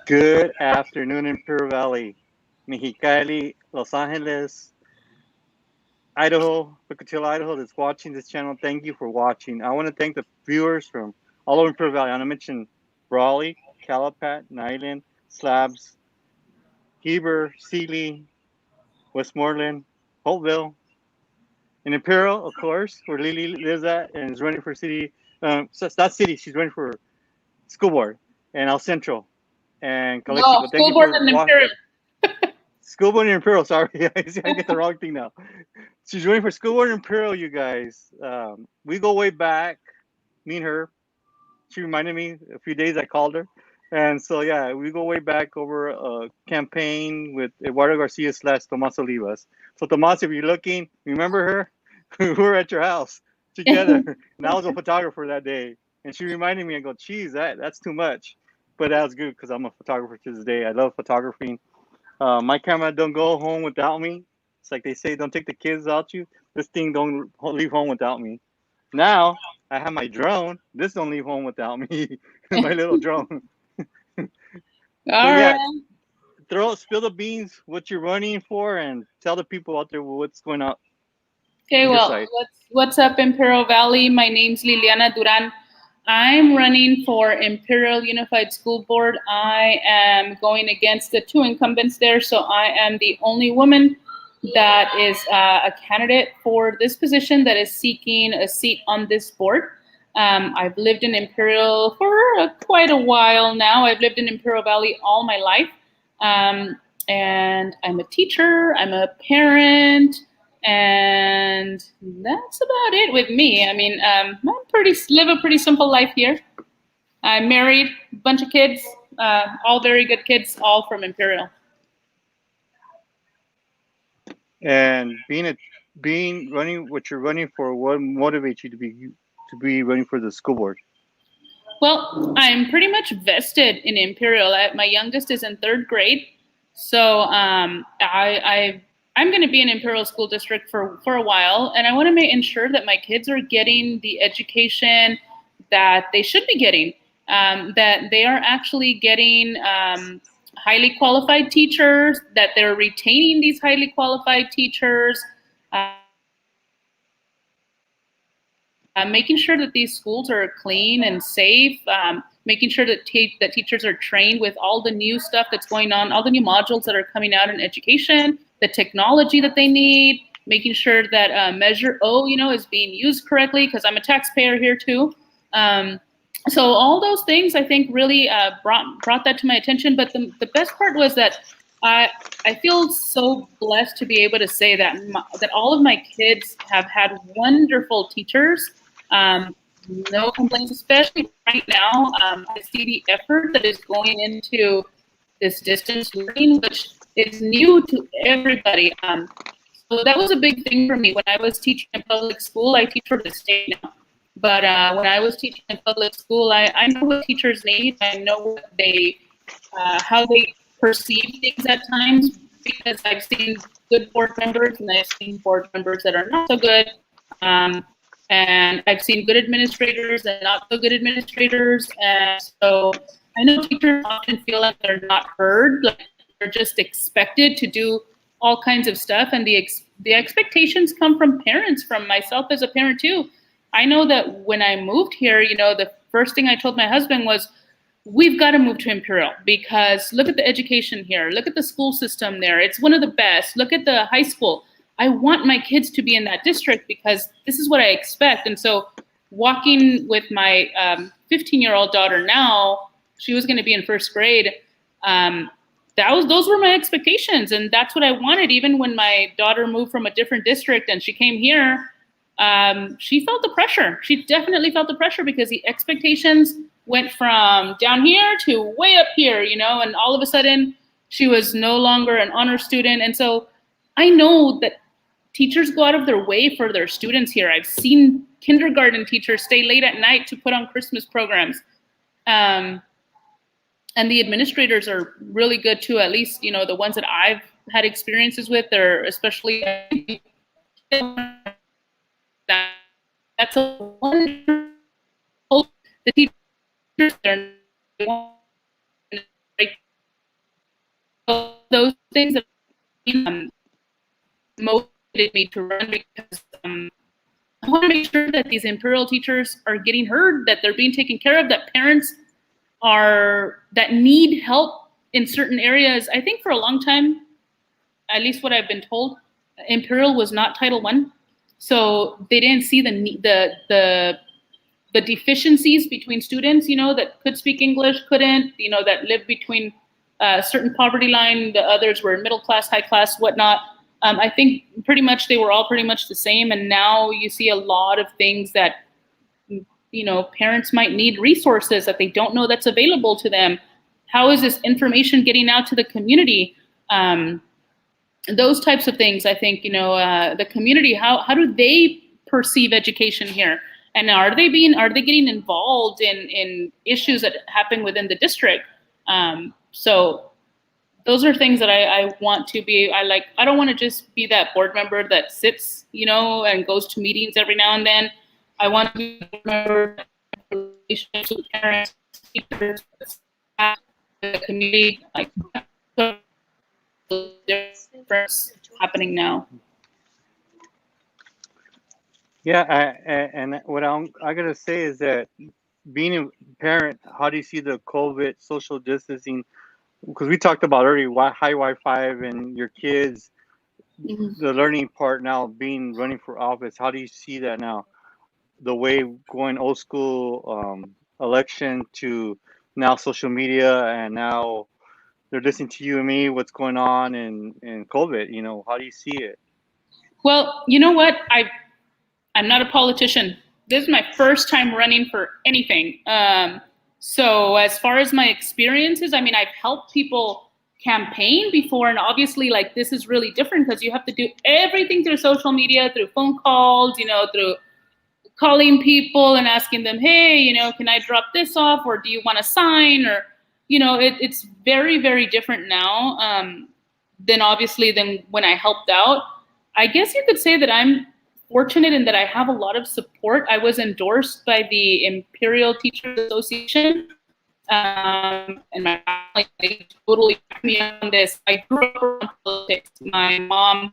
Good afternoon, Imperial Valley, Mexicali, Los Angeles, Idaho, Pocatello, Idaho that's watching this channel. Thank you for watching. I want to thank the viewers from all over Imperial Valley. I want to mention Raleigh, Calapat, Nyland, Slabs, Heber, Sealy, Westmoreland, Holtville, and Imperial, of course, where Lily lives at and is running for city. So it's not city, she's running for school board, and El Centro and No, Calexico. Thank school you board for and watching. Imperial. School board and Imperial. Sorry, I get the wrong thing now. She's running for school board and Imperial. You guys, we go way back. Me and her. She reminded me a few days I called her, and so yeah, we go way back over a campaign with Eduardo Garcia / Tomas Olivas. So Tomas, if you're looking, remember her? We were at your house together, and I was a photographer that day. And she reminded me, I go, geez, that's too much. But that was good because I'm a photographer to this day. I love photographing. My camera don't go home without me. It's like they say, don't take the kids without you. This thing don't leave home without me. Now I have my drone. This don't leave home without me. My little drone. All But right. yeah, spill the beans. What you're running for, and tell the people out there what's going on. Okay, Your well, side. what's up, Imperial Valley? My name's Liliana Duran. I'm running for Imperial Unified School Board. I am going against the two incumbents there, so I am the only woman that is a candidate for this position that is seeking a seat on this board. I've lived in Imperial for quite a while now. I've lived in Imperial Valley all my life. And I'm a teacher, I'm a parent, and that's about it with me. I mean, I live a pretty simple life here. I'm married, a bunch of kids, all very good kids, all from Imperial. And being running what you're running for, what motivates you to be running for the school board? Well, I'm pretty much vested in Imperial. My youngest is in third grade, so I'm going to be in Imperial School District for a while, and I want to ensure that my kids are getting the education that they should be getting, that they are actually getting highly qualified teachers, that they're retaining these highly qualified teachers. Making sure that these schools are clean and safe, making sure that that teachers are trained with all the new stuff that's going on, all the new modules that are coming out in education, the technology that they need, making sure that Measure O, is being used correctly, because I'm a taxpayer here too. So all those things, I think, really brought that to my attention. But the best part was that I feel so blessed to be able to say that that all of my kids have had wonderful teachers. No complaints, especially right now. I see the effort that is going into this distance learning, which is new to everybody. So that was a big thing for me. When I was teaching in public school, I teach for the state now. But when I was teaching in public school, I know what teachers need. I know what how they perceive things at times, because I've seen good board members and I've seen board members that are not so good. And I've seen good administrators and not so good administrators. And so I know teachers often feel like they're not heard, like they're just expected to do all kinds of stuff. And the expectations come from parents, from myself as a parent too. I know that when I moved here, the first thing I told my husband was, we've got to move to Imperial, because look at the education here. Look at the school system there. It's one of the best. Look at the high school. I want my kids to be in that district because this is what I expect. And so walking with my 15-year-old daughter now, she was going to be in first grade. Those were my expectations. And that's what I wanted. Even when my daughter moved from a different district and she came here, she felt the pressure. She definitely felt the pressure, because the expectations went from down here to way up here, and all of a sudden she was no longer an honor student. And so I know that teachers go out of their way for their students here. I've seen kindergarten teachers stay late at night to put on Christmas programs. And the administrators are really good too, at least, the ones that I've had experiences with. They're especially that's a wonderful. The teachers are those things that motivated me to run, because I want to make sure that these Imperial teachers are getting heard, that they're being taken care of, that parents that need help in certain areas. I think for a long time, at least what I've been told, Imperial was not Title I, so they didn't see the deficiencies between students, that could speak English, couldn't, that lived between a certain poverty line. The others were middle class, high class, whatnot. I think pretty much they were all pretty much the same. And now you see a lot of things that, parents might need resources that they don't know that's available to them. How is this information getting out to the community? Those types of things, I think, the community, how do they perceive education here? And are they getting involved in issues that happen within the district? So those are things that I want to be. I don't want to just be that board member that sits, and goes to meetings every now and then. I want to be a board member that has relationships with parents, teachers, staff, the community. Difference happening now. Yeah, and what I gotta say is that being a parent, how do you see the COVID social distancing? Because we talked about earlier, high Wi-Fi and your kids, the learning part now running for office. How do you see that now? The way going old school election to now social media, and now they're listening to you and me, what's going on in COVID, how do you see it? Well, you know what? I'm not a politician. This is my first time running for anything. So as far as my experiences, I've helped people campaign before, and obviously this is really different because you have to do everything through social media, through phone calls, through calling people and asking them, hey, can I drop this off, or do you want to sign, or it's very, very different now than when I helped out. I guess you could say that I'm fortunate in that I have a lot of support. I was endorsed by the Imperial Teachers Association, and my family, they totally backed me on this. I grew up around politics. My mom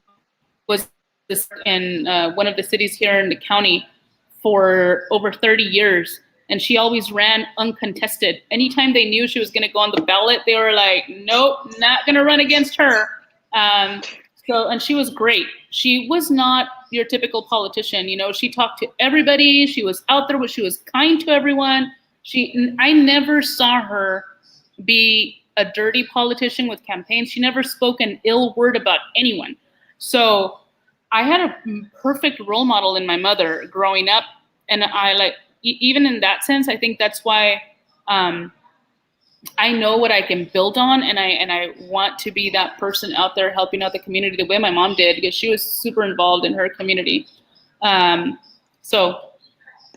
was in one of the cities here in the county for over 30 years, and she always ran uncontested. Anytime they knew she was going to go on the ballot, they were like, nope, not going to run against her. And she was great. She was not your typical politician. She talked to everybody. She was out there, but she was kind to everyone. I never saw her be a dirty politician with campaigns. She never spoke an ill word about anyone. So I had a perfect role model in my mother growing up. And even in that sense, I think that's why I know what I can build on, and I want to be that person out there helping out the community the way my mom did, because she was super involved in her community. So,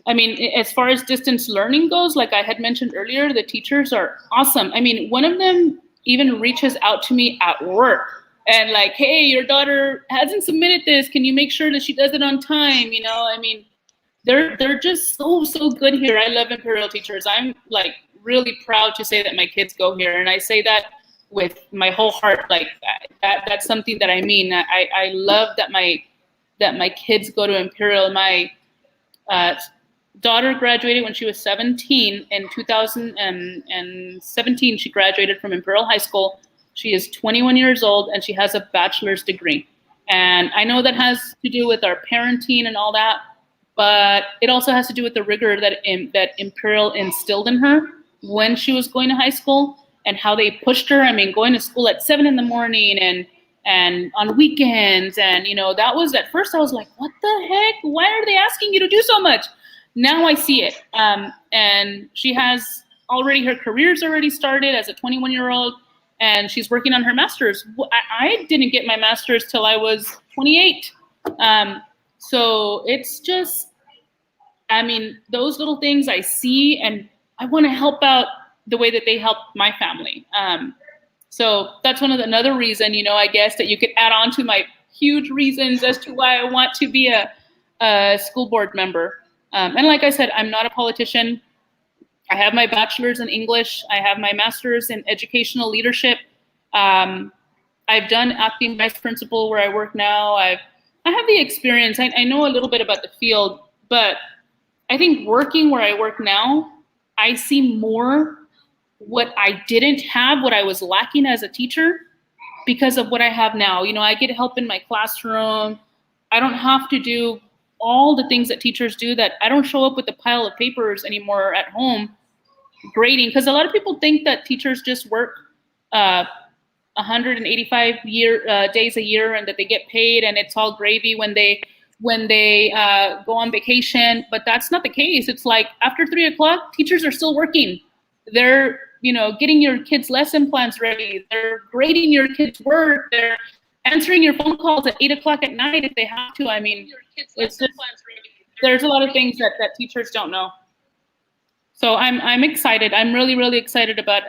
as far as distance learning goes, like I had mentioned earlier, the teachers are awesome. One of them even reaches out to me at work and like, hey, your daughter hasn't submitted this. Can you make sure that she does it on time? They're just so good here. I love Imperial teachers. I'm really proud to say that my kids go here, and I say that with my whole heart. That's something that I mean. I love that my kids go to Imperial. My daughter graduated when she was 17. In 2017, she graduated from Imperial High School. She is 21 years old, and she has a bachelor's degree. And I know that has to do with our parenting and all that, but it also has to do with the rigor that Imperial instilled in her when she was going to high school, and how they pushed her. Going to school at 7 a.m. and on weekends. And, that was, at first I was like, what the heck? Why are they asking you to do so much? Now I see it. And she has her career's already started as a 21-year-old, and she's working on her master's. I didn't get my master's till I was 28. So it's just, those little things I see, and I want to help out the way that they help my family. So that's another reason, I guess, that you could add on to my huge reasons as to why I want to be a school board member. And like I said, I'm not a politician. I have my bachelor's in English. I have my master's in educational leadership. I've done acting vice principal where I work now. I have the experience. I know a little bit about the field, but I think working where I work now, I see more what I didn't have, what I was lacking as a teacher because of what I have now. You know, I get help in my classroom. I don't have to do all the things that teachers do. That I don't show up with a pile of papers anymore at home grading, because a lot of people think that teachers just work 185 days a year and that they get paid and it's all gravy when they go on vacation. But that's not the case. It's like after 3 o'clock, teachers are still working. They're, you know, getting your kids' lesson plans ready. They're grading your kids' work. They're answering your phone calls at 8 o'clock at night if they have to. I mean, it's just, there's a lot of things that teachers don't know. So I'm excited. I'm really, really excited about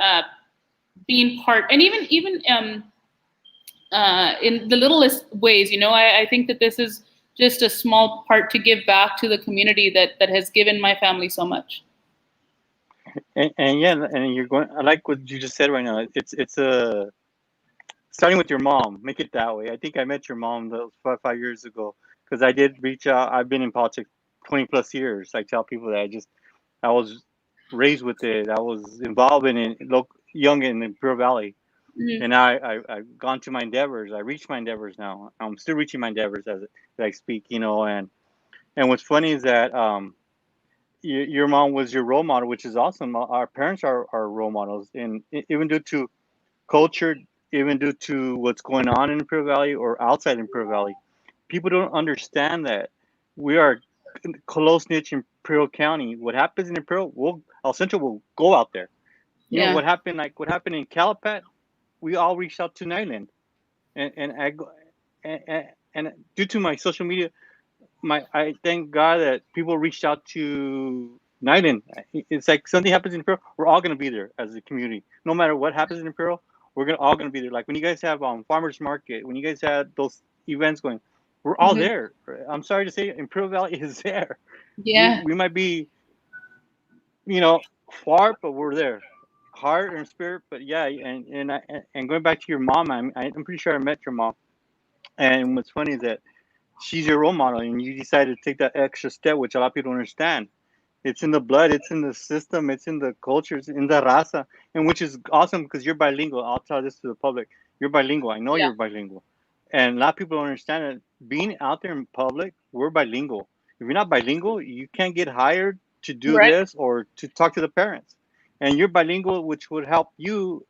being part, and even in the littlest ways, you know, I think that this is just a small part to give back to the community that has given my family so much. And yeah, and you're going. I like what you just said right now. It's a starting with your mom. Make it that way. I think I met your mom those 5 years ago because I did reach out. I've been in politics 20+ years. I tell people that I was raised with it. I was involved in it young in the Imperial Valley. Mm-hmm. And I've gone to my endeavors. I reached my endeavors now. I'm still reaching my endeavors as I speak, you know. And what's funny is that your mom was your role model, which is awesome. Our parents are role models, and even due to culture, even due to what's going on in Imperial Valley or outside Imperial Valley, people don't understand that we are close knit in Imperial County. What happens in Imperial, El Centro will go out there. You know what happened? Like what happened in Calapat, we all reached out to Nyland, and due to my social media, I thank God that people reached out to Nyland. It's like something happens in Imperial, we're all gonna be there as a community. No matter what happens in Imperial, we're all gonna be there. Like when you guys have farmers market, when you guys had those events going, we're all there. I'm sorry to say, Imperial Valley is there. Yeah. We might be, you know, far, but we're there. Heart and spirit, but yeah, and going back to your mom, I'm pretty sure I met your mom, and what's funny is that she's your role model, and you decided to take that extra step, which a lot of people don't understand. It's in the blood, it's in the system, it's in the culture, it's in the raza, and which is awesome because you're bilingual. I'll tell this to the public: you're bilingual. I know you're bilingual, and a lot of people don't understand that being out there in public, we're bilingual. If you're not bilingual, you can't get hired to do this or to talk to the parents. And you're bilingual, which would help you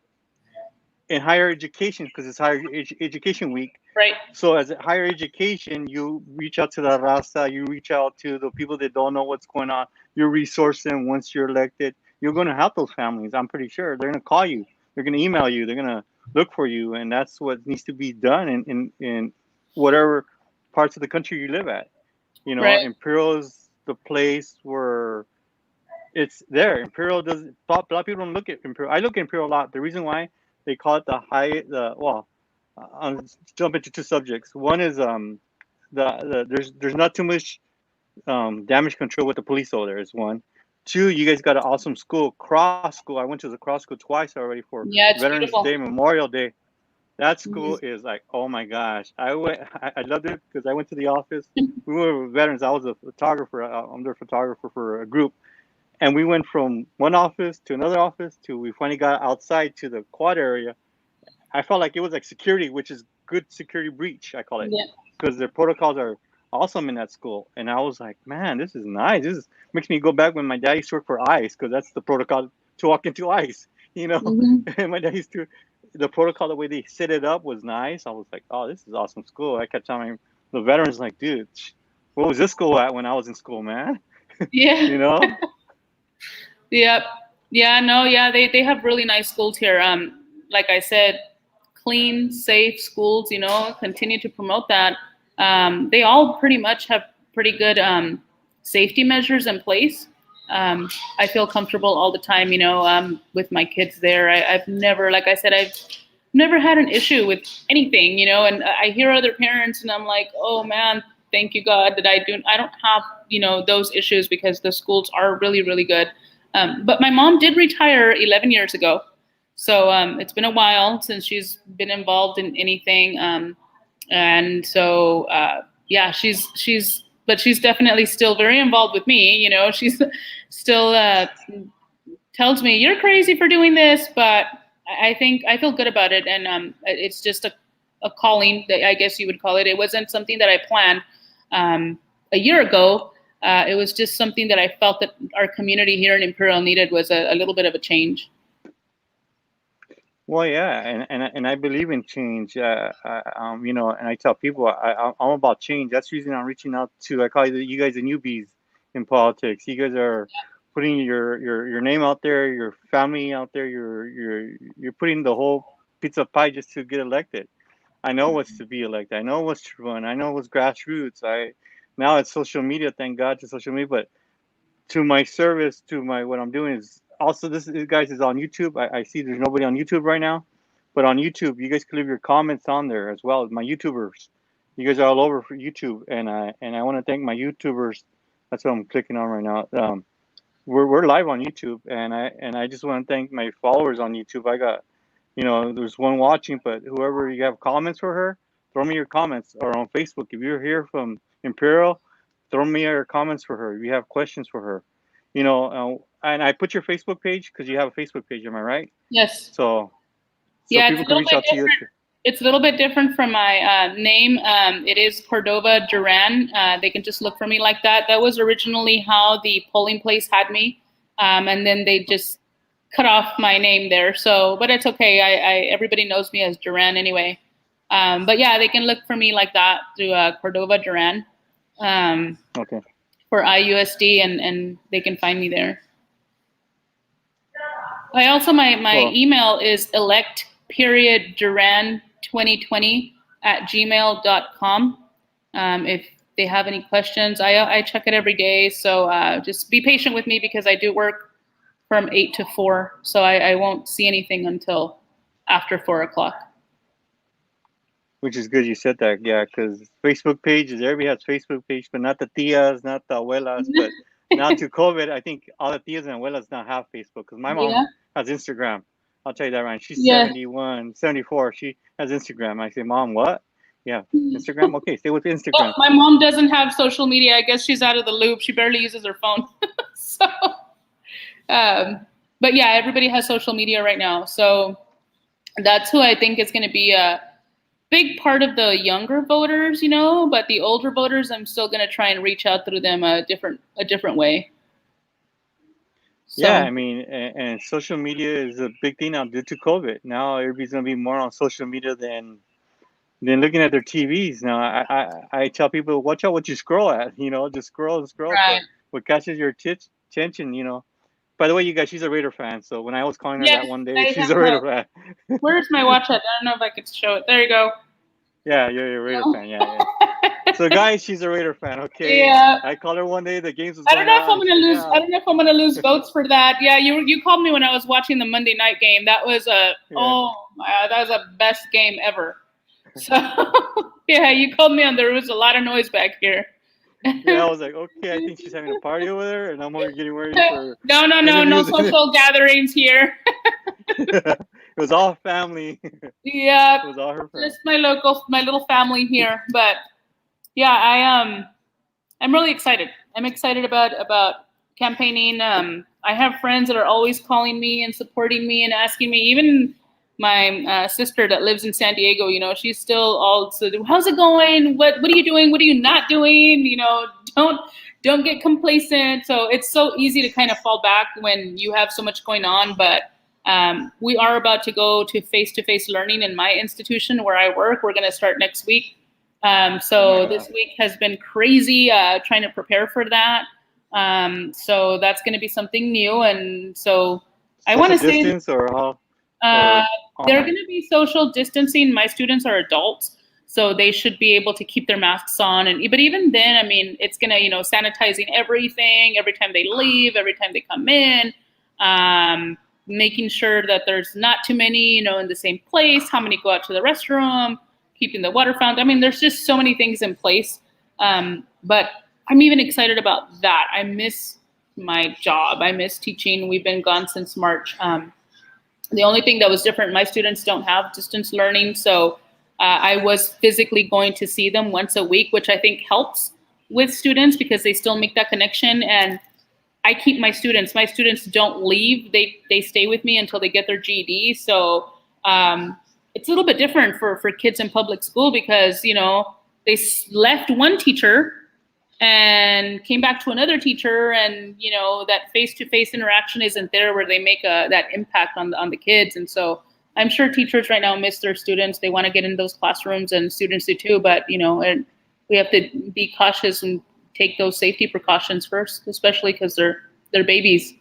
in higher education because it's higher education week. Right. So as a higher education, you reach out to the raza, you reach out to the people that don't know what's going on. You resource them once you're elected. You're going to help those families. I'm pretty sure they're going to call you. They're going to email you. They're going to look for you. And that's what needs to be done in whatever parts of the country you live at. You know, Imperial is the place where it's there. Imperial doesn't. A lot of people don't look at Imperial. I look at Imperial a lot. The reason why they call it I'll jump into two subjects. One is there's not too much damage control with the police over there is one. Two, you guys got an awesome school, Cross School. I went to the Cross School twice already for Veterans Day, Memorial Day. That school is like, oh my gosh. I loved it because I went to the office. We were veterans. I was a photographer. I'm their photographer for a group. And we went from one office to another office to we finally got outside to the quad area. I felt like it was like security, which is good security breach, I call it. Because their protocols are awesome in that school. And I was like, man, this is nice. Makes me go back when my dad used to work for ICE, because that's the protocol to walk into ICE, you know? And my dad used to, the protocol, the way they set it up was nice. I was like, oh, this is awesome school. I kept telling the veterans, like, dude, what was this school at when I was in school, man? Yeah. You know? Yep. Yeah, no, yeah, they have really nice schools here. Like I said, clean, safe schools, you know, continue to promote that. They all pretty much have pretty good safety measures in place. I feel comfortable all the time, you know, with my kids there. I've never, like I said, I've never had an issue with anything, you know, and I hear other parents and I'm like, oh man, thank you God that I don't have, you know, those issues because the schools are really, really good. But my mom did retire 11 years ago. So it's been a while since she's been involved in anything. And so yeah, but she's definitely still very involved with me. You know, she's still tells me you're crazy for doing this, but I think I feel good about it, and it's just a calling that I guess you would call it. It wasn't something that I planned a year ago. It was just something that I felt that our community here in Imperial needed was a little bit of a change. Well, yeah, and I believe in change. You know, and I tell people I'm about change. That's the reason I'm reaching out to. I call you guys the newbies in politics. You guys are putting your name out there, your family out there. You're putting the whole pizza pie just to get elected. I know what's to be elected. I know what's to run. I know what's grassroots. Now it's social media. Thank God to social media, but to my service, to my what I'm doing is also this guys is on YouTube. I see there's nobody on YouTube right now, but on YouTube you guys can leave your comments on there as well as my YouTubers. You guys are all over for YouTube, and I want to thank my YouTubers. That's what I'm clicking on right now. We're live on YouTube, and I just want to thank my followers on YouTube. I got, you know, there's one watching, but whoever you have comments for her, throw me your comments, or on Facebook if you're here from Imperial, throw me your comments for her. If you have questions for her, you know, and I put your Facebook page because you have a Facebook page. Am I right? Yes. So Yeah, people can reach out to you. It's a little bit different from my name. It is Cordova Duran. They can just look for me like that. That was originally how the polling place had me, and then they just cut off my name there. So, but it's okay. Everybody knows me as Duran anyway. But yeah, they can look for me like that through Cordova Duran. Okay. For IUSD, and they can find me there. I also my Cool. email is elect.duran2020@gmail.com. If they have any questions, I check it every day. So just be patient with me because I do work from 8 to 4, so I won't see anything until after 4 o'clock. Which is good you said that, yeah, because Facebook pages, everybody has Facebook page, but not the tias, not the abuelas. But now to COVID, I think all the tias and abuelas now have Facebook because my mom has Instagram. I'll tell you that, Ryan. She's 71, 74. She has Instagram. I say, Mom, what? Yeah, Instagram? Okay, stay with Instagram. Well, my mom doesn't have social media. I guess she's out of the loop. She barely uses her phone. So, but yeah, everybody has social media right now. So that's who I think is going to be a big part of the younger voters, you know, but the older voters, I'm still going to try and reach out through them a different way. So. Yeah, I mean, and social media is a big thing now due to COVID. Now everybody's going to be more on social media than looking at their TVs. Now I tell people, watch out what you scroll at, you know, just scroll and scroll. Right. What catches your attention, you know. By the way, you guys, she's a Raider fan. So when I was calling her that one day, she's a Raider fan. Where's my watch at? I don't know if I could show it. There you go. Yeah, you're a Raider fan. Yeah. So guys, she's a Raider fan. Okay. Yeah. I called her one day. The games was. I don't know if I'm gonna lose. I don't know if I'm gonna lose votes for that. Yeah, you called me when I was watching the Monday night game. That was that was the best game ever. So yeah, you called me on there was a lot of noise back here. Yeah, I was like, okay, I think she's having a party over there, and I'm already getting ready for. No social gatherings here. It was all family. Yeah, it was all her family. Just my little family here. But yeah, I'm really excited. I'm excited about campaigning. I have friends that are always calling me and supporting me and asking me. Even my sister that lives in San Diego, you know, she's still also, how's it going? What are you doing? What are you not doing? You know, don't get complacent. So it's so easy to kind of fall back when you have so much going on. But we are about to go to face-to-face learning in my institution where I work. We're going to start next week. So this week has been crazy trying to prepare for that. So that's going to be something new. And so I want to say distance or how? They're going to be social distancing. My students are adults, so they should be able to keep their masks on. But even then, I mean, it's going to, you know, sanitizing everything every time they leave, every time they come in, making sure that there's not too many, you know, in the same place, how many go out to the restroom, keeping the water fountain. I mean, there's just so many things in place. But I'm even excited about that. I miss my job. I miss teaching. We've been gone since March. The only thing that was different, my students don't have distance learning, so I was physically going to see them once a week, which I think helps with students because they still make that connection. And I keep my students. My students don't leave. They stay with me until they get their GED. So it's a little bit different for kids in public school because, you know, they left one teacher and came back to another teacher, and you know that face-to-face interaction isn't there where they make that impact on the kids. And so I'm sure teachers right now miss their students. They want to get in those classrooms, and students do too. But you know, and we have to be cautious and take those safety precautions first, especially because they're babies.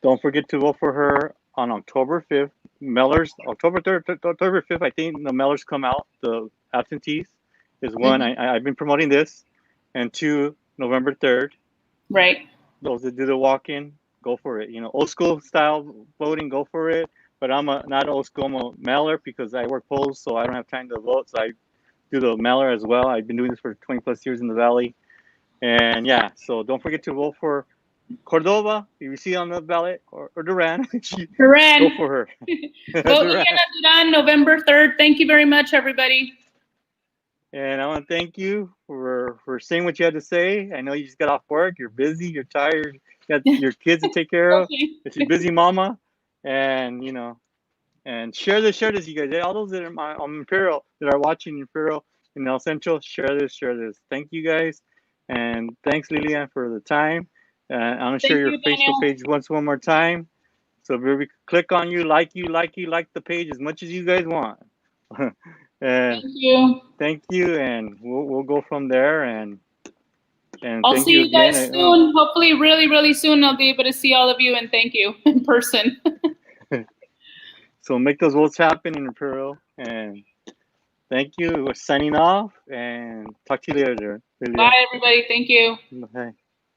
Don't forget to vote for her on October 5th. Mellors, October 3rd, October 5th, I think the Mellors come out, the absentees. Is one, I've been promoting this, and two, November 3rd. Right. Those that do the walk-in, go for it. You know, old school style voting, go for it. But I'm not old school, I'm a mailer because I work polls, so I don't have time to vote. So I do the mailer as well. I've been doing this for 20 plus years in the Valley. And yeah, so don't forget to vote for Cordova, if you see on the ballot, or Duran. Duran. Go for her. Vote again at Duran, November 3rd. Thank you very much, everybody. And I want to thank you for saying what you had to say. I know you just got off work. You're busy. You're tired. You got your kids to take care of. It's your busy mama. And, you know, and share this, you guys. All those that are on Imperial, that are watching Imperial in El Centro, share this. Thank you, guys. And thanks, Lilian, for the time. I'm going to share your Facebook page one more time. So if we click on you, like the page as much as you guys want. And thank you, and we'll go from there. And I'll see you guys soon. Hopefully, really, really soon, I'll be able to see all of you and thank you in person. So make those votes happen in Imperial. And thank you. We're signing off, and talk to you later. Bye, everybody. Thank you. Bye.